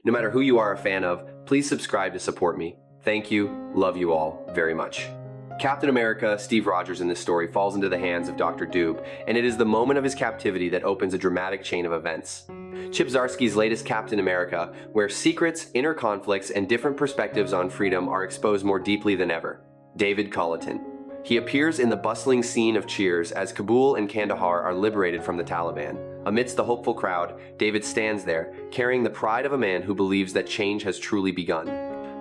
No matter who you are a fan of, please subscribe to support me. Thank you, love you all very much. Captain America, Steve Rogers in this story, falls into the hands of Dr. Doob, and it is the moment of his captivity that opens a dramatic chain of events. Chip Zdarsky's latest Captain America, where secrets, inner conflicts, and different perspectives on freedom are exposed more deeply than ever. David Colleton. He appears in the bustling scene of Cheers as Kabul and Kandahar are liberated from the Taliban. Amidst the hopeful crowd, David stands there, carrying the pride of a man who believes that change has truly begun.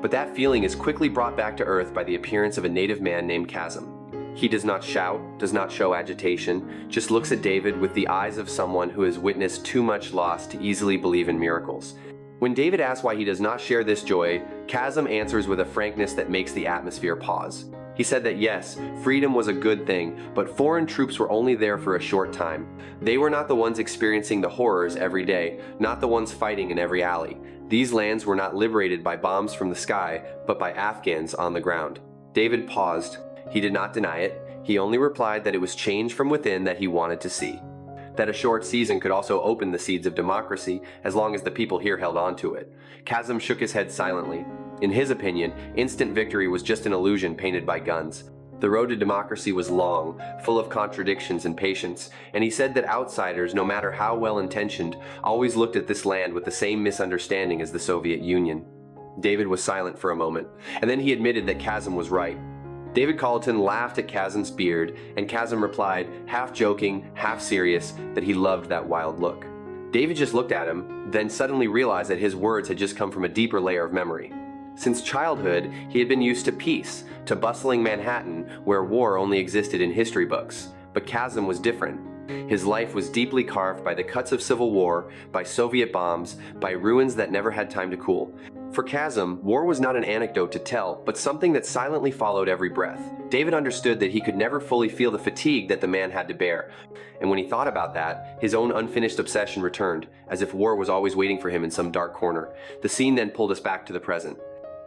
But that feeling is quickly brought back to earth by the appearance of a native man named Chasm. He does not shout, does not show agitation, just looks at David with the eyes of someone who has witnessed too much loss to easily believe in miracles. When David asks why he does not share this joy, Chasm answers with a frankness that makes the atmosphere pause. He said that yes, freedom was a good thing, but foreign troops were only there for a short time. They were not the ones experiencing the horrors every day, not the ones fighting in every alley. These lands were not liberated by bombs from the sky, but by Afghans on the ground. David paused. He did not deny it. He only replied that it was change from within that he wanted to see. That a short season could also open the seeds of democracy as long as the people here held on to it. Chasm shook his head silently. In his opinion, instant victory was just an illusion painted by guns. The road to democracy was long, full of contradictions and patience, and he said that outsiders, no matter how well-intentioned, always looked at this land with the same misunderstanding as the Soviet Union. David was silent for a moment, and then he admitted that Chasm was right. David Colleton laughed at Chasm's beard, and Chasm replied, half joking, half serious, that he loved that wild look. David just looked at him, then suddenly realized that his words had just come from a deeper layer of memory. Since childhood, he had been used to peace, to bustling Manhattan, where war only existed in history books. But Chasm was different. His life was deeply carved by the cuts of civil war, by Soviet bombs, by ruins that never had time to cool. For Chasm, war was not an anecdote to tell, but something that silently followed every breath. David understood that he could never fully feel the fatigue that the man had to bear. And when he thought about that, his own unfinished obsession returned, as if war was always waiting for him in some dark corner. The scene then pulled us back to the present.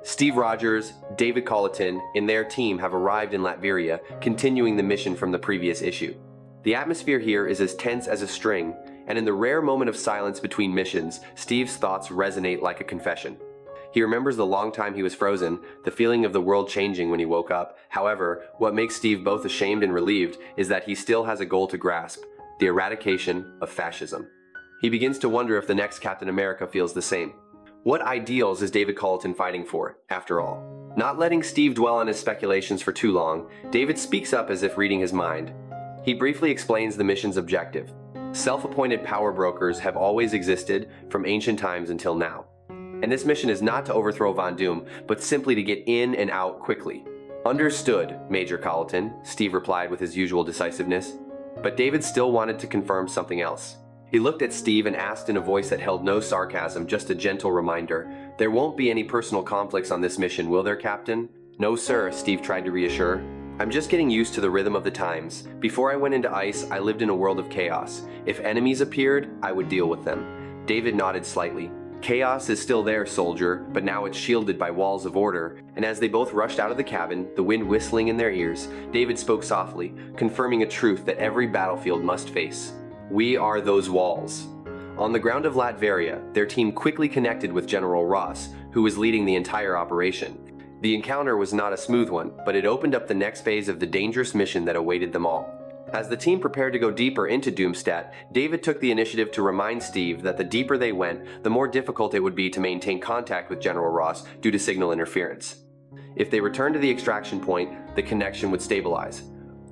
Steve Rogers, David Colleton, and their team have arrived in Latveria, continuing the mission from the previous issue. The atmosphere here is as tense as a string, and in the rare moment of silence between missions, Steve's thoughts resonate like a confession. He remembers the long time he was frozen, the feeling of the world changing when he woke up. However, what makes Steve both ashamed and relieved is that he still has a goal to grasp: the eradication of fascism. He begins to wonder if the next Captain America feels the same. What ideals is David Colleton fighting for, after all? Not letting Steve dwell on his speculations for too long, David speaks up as if reading his mind. He briefly explains the mission's objective. Self-appointed power brokers have always existed from ancient times until now. And this mission is not to overthrow Von Doom, but simply to get in and out quickly. Understood, Major Colleton, Steve replied with his usual decisiveness. But David still wanted to confirm something else. He looked at Steve and asked in a voice that held no sarcasm, just a gentle reminder. There won't be any personal conflicts on this mission, will there, Captain? No, sir, Steve tried to reassure. I'm just getting used to the rhythm of the times. Before I went into ICE, I lived in a world of chaos. If enemies appeared, I would deal with them. David nodded slightly. Chaos is still there, soldier, but now it's shielded by walls of order. And as they both rushed out of the cabin, the wind whistling in their ears, David spoke softly, confirming a truth that every battlefield must face. We are those walls. On the ground of Latveria, their team quickly connected with General Ross, who was leading the entire operation. The encounter was not a smooth one, but it opened up the next phase of the dangerous mission that awaited them all. As the team prepared to go deeper into Doomstadt, David took the initiative to remind Steve that the deeper they went, the more difficult it would be to maintain contact with General Ross due to signal interference. If they returned to the extraction point, the connection would stabilize.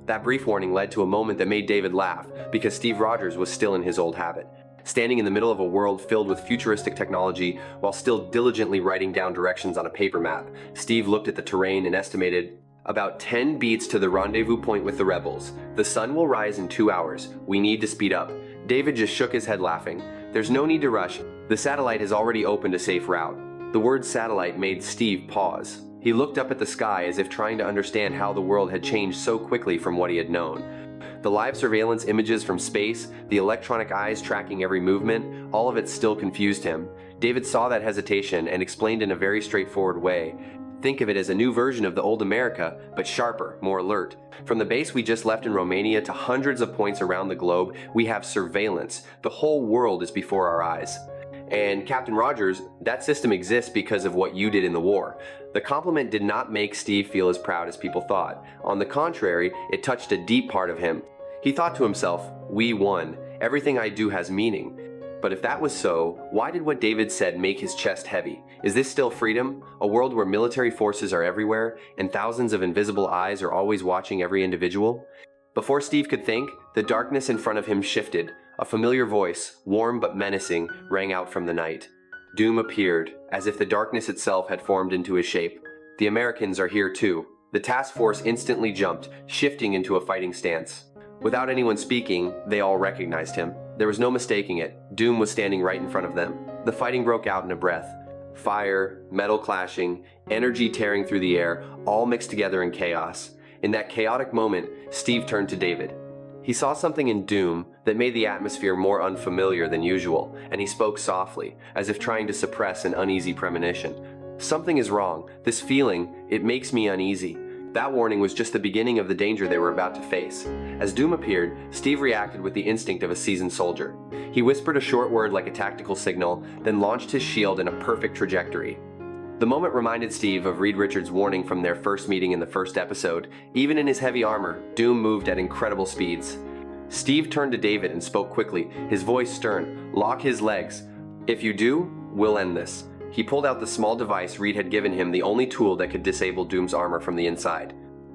That brief warning led to a moment that made David laugh, because Steve Rogers was still in his old habit. Standing in the middle of a world filled with futuristic technology while still diligently writing down directions on a paper map, Steve looked at the terrain and estimated, about 10 beats to the rendezvous point with the rebels. The sun will rise in 2 hours. We need to speed up. David just shook his head laughing. There's no need to rush. The satellite has already opened a safe route. The word satellite made Steve pause. He looked up at the sky as if trying to understand how the world had changed so quickly from what he had known. The live surveillance images from space, the electronic eyes tracking every movement, all of it still confused him. David saw that hesitation and explained in a very straightforward way. Think of it as a new version of the old America, but sharper, more alert. From the base we just left in Romania to hundreds of points around the globe, we have surveillance. The whole world is before our eyes. And Captain Rogers, that system exists because of what you did in the war. The compliment did not make Steve feel as proud as people thought. On the contrary, it touched a deep part of him. He thought to himself, we won. Everything I do has meaning. But if that was so, why did what David said make his chest heavy? Is this still freedom? A world where military forces are everywhere and thousands of invisible eyes are always watching every individual? Before Steve could think, the darkness in front of him shifted. A familiar voice, warm but menacing, rang out from the night. Doom appeared, as if the darkness itself had formed into his shape. The Americans are here too. The task force instantly jumped, shifting into a fighting stance. Without anyone speaking, they all recognized him. There was no mistaking it. Doom was standing right in front of them. The fighting broke out in a breath. Fire, metal clashing, energy tearing through the air, all mixed together in chaos. In that chaotic moment, Steve turned to David. He saw something in Doom that made the atmosphere more unfamiliar than usual, and he spoke softly, as if trying to suppress an uneasy premonition. Something is wrong. This feeling, it makes me uneasy. That warning was just the beginning of the danger they were about to face. As Doom appeared, Steve reacted with the instinct of a seasoned soldier. He whispered a short word like a tactical signal, then launched his shield in a perfect trajectory. The moment reminded Steve of Reed Richards' warning from their first meeting in the first episode. Even in his heavy armor, Doom moved at incredible speeds. Steve turned to David and spoke quickly, his voice stern. Lock his legs. If you do, we'll end this. He pulled out the small device Reed had given him, the only tool that could disable Doom's armor from the inside.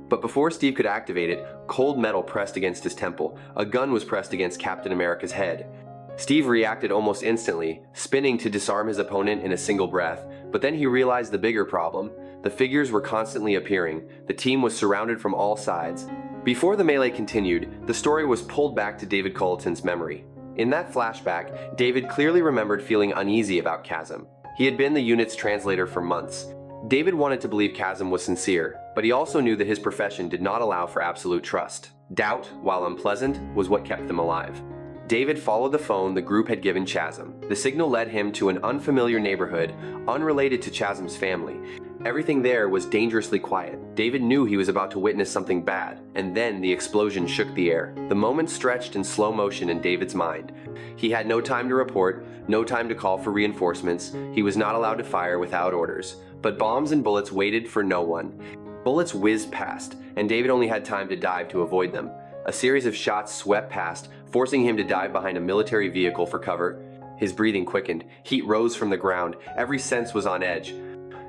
But before Steve could activate it, cold metal pressed against his temple. A gun was pressed against Captain America's head. Steve reacted almost instantly, spinning to disarm his opponent in a single breath, but then he realized the bigger problem. The figures were constantly appearing. The team was surrounded from all sides. Before the melee continued, the story was pulled back to David Colleton's memory. In that flashback, David clearly remembered feeling uneasy about Chasm. He had been the unit's translator for months. David wanted to believe Chasm was sincere, but he also knew that his profession did not allow for absolute trust. Doubt, while unpleasant, was what kept them alive. David followed the phone the group had given Chasm. The signal led him to an unfamiliar neighborhood, unrelated to Chasm's family. Everything there was dangerously quiet. David knew he was about to witness something bad, and then the explosion shook the air. The moment stretched in slow motion in David's mind. He had no time to report, no time to call for reinforcements. He was not allowed to fire without orders. But bombs and bullets waited for no one. Bullets whizzed past, and David only had time to dive to avoid them. A series of shots swept past, forcing him to dive behind a military vehicle for cover. His breathing quickened. Heat rose from the ground. Every sense was on edge.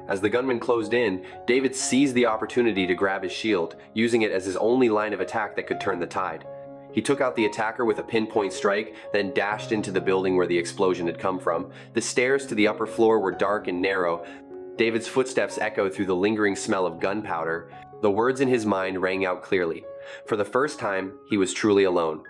As the gunman closed in, David seized the opportunity to grab his shield, using it as his only line of attack that could turn the tide. He took out the attacker with a pinpoint strike, then dashed into the building where the explosion had come from. The stairs to the upper floor were dark and narrow. David's footsteps echoed through the lingering smell of gunpowder. The words in his mind rang out clearly. For the first time, he was truly alone.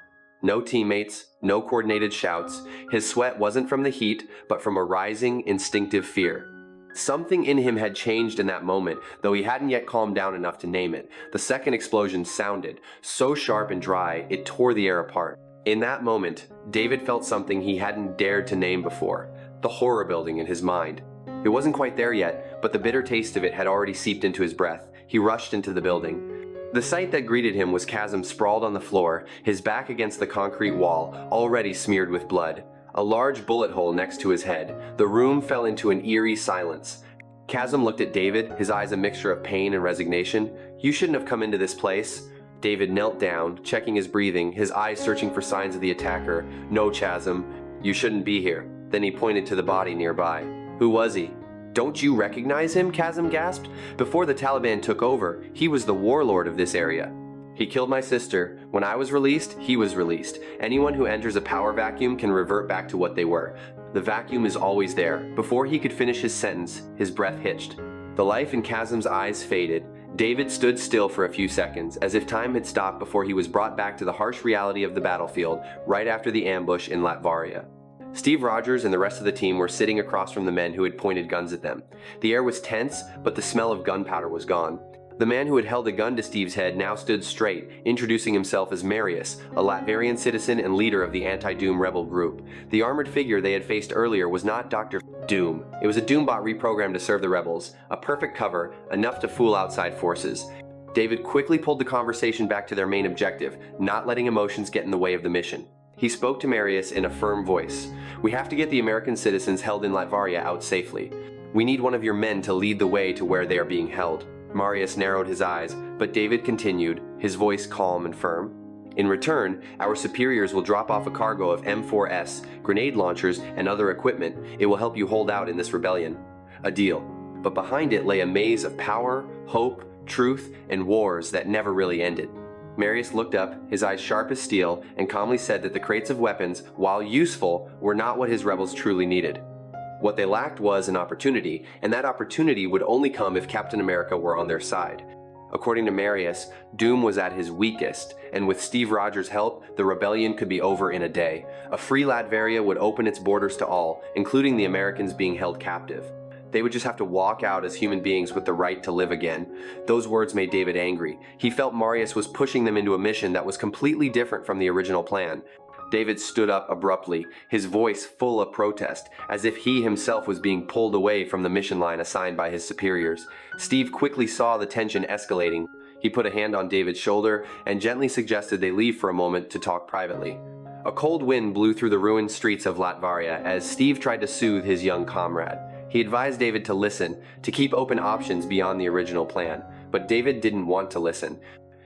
No teammates, no coordinated shouts. His sweat wasn't from the heat, but from a rising, instinctive fear. Something in him had changed in that moment, though he hadn't yet calmed down enough to name it. The second explosion sounded, so sharp and dry, it tore the air apart. In that moment, David felt something he hadn't dared to name before, the horror building in his mind. It wasn't quite there yet, but the bitter taste of it had already seeped into his breath. He rushed into the building. The sight that greeted him was Chasm sprawled on the floor, his back against the concrete wall, already smeared with blood. A large bullet hole next to his head. The room fell into an eerie silence. Chasm looked at David, his eyes a mixture of pain and resignation. You shouldn't have come into this place. David knelt down, checking his breathing, his eyes searching for signs of the attacker. No, Chasm, you shouldn't be here. Then he pointed to the body nearby. Who was he? Don't you recognize him? Chasm gasped. Before the Taliban took over, he was the warlord of this area. He killed my sister. When I was released, he was released. Anyone who enters a power vacuum can revert back to what they were. The vacuum is always there. Before he could finish his sentence, his breath hitched. The life in Chasm's eyes faded. David stood still for a few seconds, as if time had stopped before he was brought back to the harsh reality of the battlefield, right after the ambush in Latvaria. Steve Rogers and the rest of the team were sitting across from the men who had pointed guns at them. The air was tense, but the smell of gunpowder was gone. The man who had held a gun to Steve's head now stood straight, introducing himself as Marius, a Latvian citizen and leader of the anti-Doom rebel group. The armored figure they had faced earlier was not Dr. Doom. It was a Doombot reprogrammed to serve the rebels, a perfect cover, enough to fool outside forces. David quickly pulled the conversation back to their main objective, not letting emotions get in the way of the mission. He spoke to Marius in a firm voice. "We have to get the American citizens held in Latvaria out safely. We need one of your men to lead the way to where they are being held." Marius narrowed his eyes, but David continued, his voice calm and firm. "In return, our superiors will drop off a cargo of M4S, grenade launchers, and other equipment. It will help you hold out in this rebellion." A deal. But behind it lay a maze of power, hope, truth, and wars that never really ended. Marius looked up, his eyes sharp as steel, and calmly said that the crates of weapons, while useful, were not what his rebels truly needed. What they lacked was an opportunity, and that opportunity would only come if Captain America were on their side. According to Marius, Doom was at his weakest, and with Steve Rogers' help, the rebellion could be over in a day. A free Latveria would open its borders to all, including the Americans being held captive. They would just have to walk out as human beings with the right to live again. Those words made David angry. He felt Marius was pushing them into a mission that was completely different from the original plan. David stood up abruptly, his voice full of protest, as if he himself was being pulled away from the mission line assigned by his superiors. Steve quickly saw the tension escalating. He put a hand on David's shoulder and gently suggested they leave for a moment to talk privately. A cold wind blew through the ruined streets of Latvaria as Steve tried to soothe his young comrade. He advised David to listen, to keep open options beyond the original plan, but David didn't want to listen.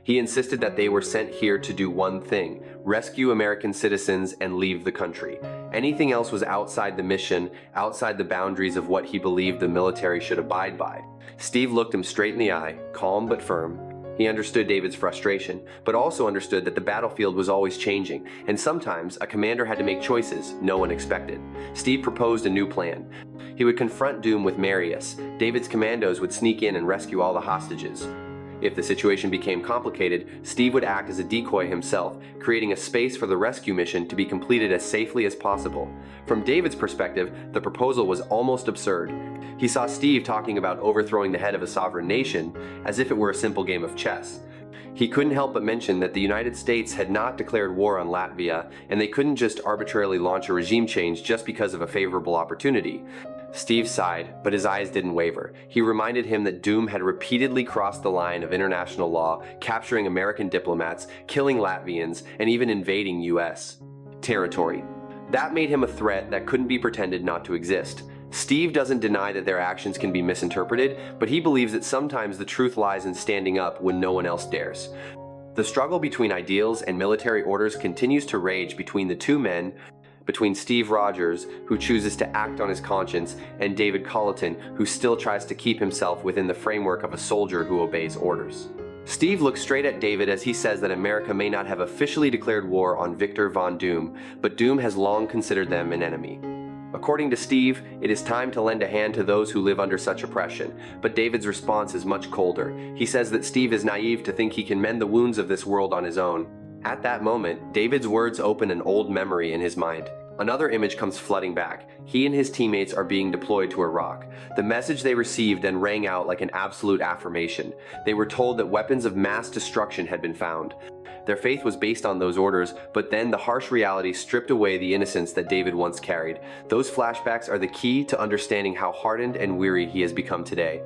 He insisted that they were sent here to do one thing: rescue American citizens and leave the country. Anything else was outside the mission, outside the boundaries of what he believed the military should abide by. Steve looked him straight in the eye, calm but firm. He understood David's frustration, but also understood that the battlefield was always changing, and sometimes a commander had to make choices no one expected. Steve proposed a new plan. He would confront Doom with Marius. David's commandos would sneak in and rescue all the hostages. If the situation became complicated, Steve would act as a decoy himself, creating a space for the rescue mission to be completed as safely as possible. From David's perspective, the proposal was almost absurd. He saw Steve talking about overthrowing the head of a sovereign nation as if it were a simple game of chess. He couldn't help but mention that the United States had not declared war on Latvia, and they couldn't just arbitrarily launch a regime change just because of a favorable opportunity. Steve sighed, but his eyes didn't waver. He reminded him that Doom had repeatedly crossed the line of international law, capturing American diplomats, killing Latvians, and even invading U.S. territory. That made him a threat that couldn't be pretended not to exist. Steve doesn't deny that their actions can be misinterpreted, but he believes that sometimes the truth lies in standing up when no one else dares. The struggle between ideals and military orders continues to rage between the two men, between Steve Rogers, who chooses to act on his conscience, and David Colleton, who still tries to keep himself within the framework of a soldier who obeys orders. Steve looks straight at David as he says that America may not have officially declared war on Victor von Doom, but Doom has long considered them an enemy. According to Steve, it is time to lend a hand to those who live under such oppression, but David's response is much colder. He says that Steve is naive to think he can mend the wounds of this world on his own. At that moment, David's words open an old memory in his mind. Another image comes flooding back. He and his teammates are being deployed to Iraq. The message they received then rang out like an absolute affirmation. They were told that weapons of mass destruction had been found. Their faith was based on those orders, but then the harsh reality stripped away the innocence that David once carried. Those flashbacks are the key to understanding how hardened and weary he has become today.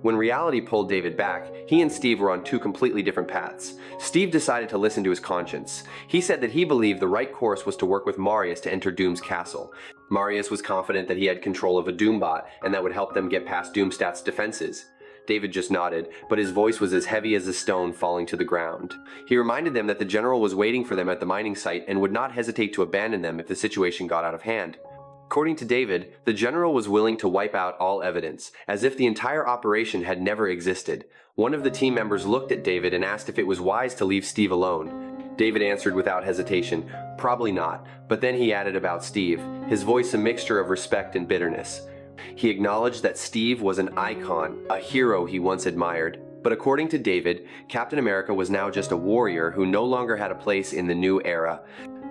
When reality pulled David back, he and Steve were on two completely different paths. Steve decided to listen to his conscience. He said that he believed the right course was to work with Marius to enter Doom's castle. Marius was confident that he had control of a Doombot, and that would help them get past Doomstat's defenses. David just nodded, but his voice was as heavy as a stone falling to the ground. He reminded them that the general was waiting for them at the mining site and would not hesitate to abandon them if the situation got out of hand. According to David, the general was willing to wipe out all evidence, as if the entire operation had never existed. One of the team members looked at David and asked if it was wise to leave Steve alone. David answered without hesitation, "Probably not," but then he added about Steve, his voice a mixture of respect and bitterness. He acknowledged that Steve was an icon, a hero he once admired. But according to David, Captain America was now just a warrior who no longer had a place in the new era.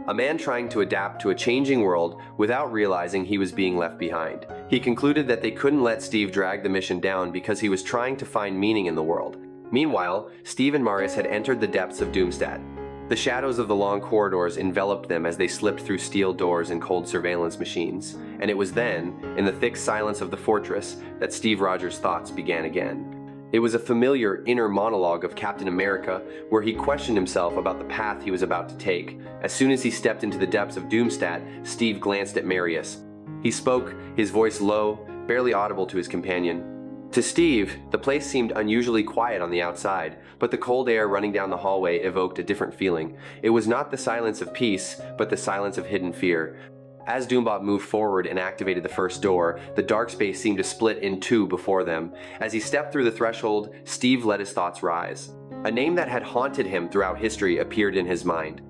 A man trying to adapt to a changing world without realizing he was being left behind. He concluded that they couldn't let Steve drag the mission down because he was trying to find meaning in the world. Meanwhile, Steve and Marius had entered the depths of Doomstat. The shadows of the long corridors enveloped them as they slipped through steel doors and cold surveillance machines. And it was then, in the thick silence of the fortress, that Steve Rogers' thoughts began again. It was a familiar inner monologue of Captain America, where he questioned himself about the path he was about to take. As soon as he stepped into the depths of Doomstadt, Steve glanced at Marius. He spoke, his voice low, barely audible to his companion. To Steve, the place seemed unusually quiet on the outside, but the cold air running down the hallway evoked a different feeling. It was not the silence of peace, but the silence of hidden fear. As Doombot moved forward and activated the first door, the dark space seemed to split in two before them. As he stepped through the threshold, Steve let his thoughts rise. A name that had haunted him throughout history appeared in his mind.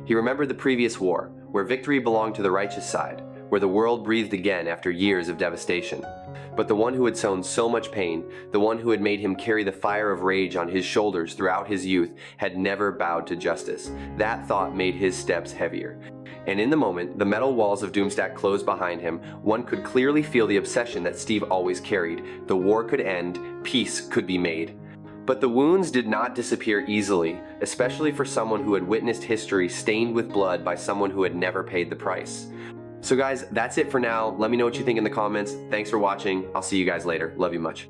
He remembered the previous war, where victory belonged to the righteous side, where the world breathed again after years of devastation. But the one who had sown so much pain, the one who had made him carry the fire of rage on his shoulders throughout his youth, had never bowed to justice. That thought made his steps heavier. And in the moment, the metal walls of Doomstadt closed behind him. One could clearly feel the obsession that Steve always carried. The war could end, peace could be made. But the wounds did not disappear easily, especially for someone who had witnessed history stained with blood by someone who had never paid the price. So guys, that's it for now. Let me know what you think in the comments. Thanks for watching. I'll see you guys later. Love you much.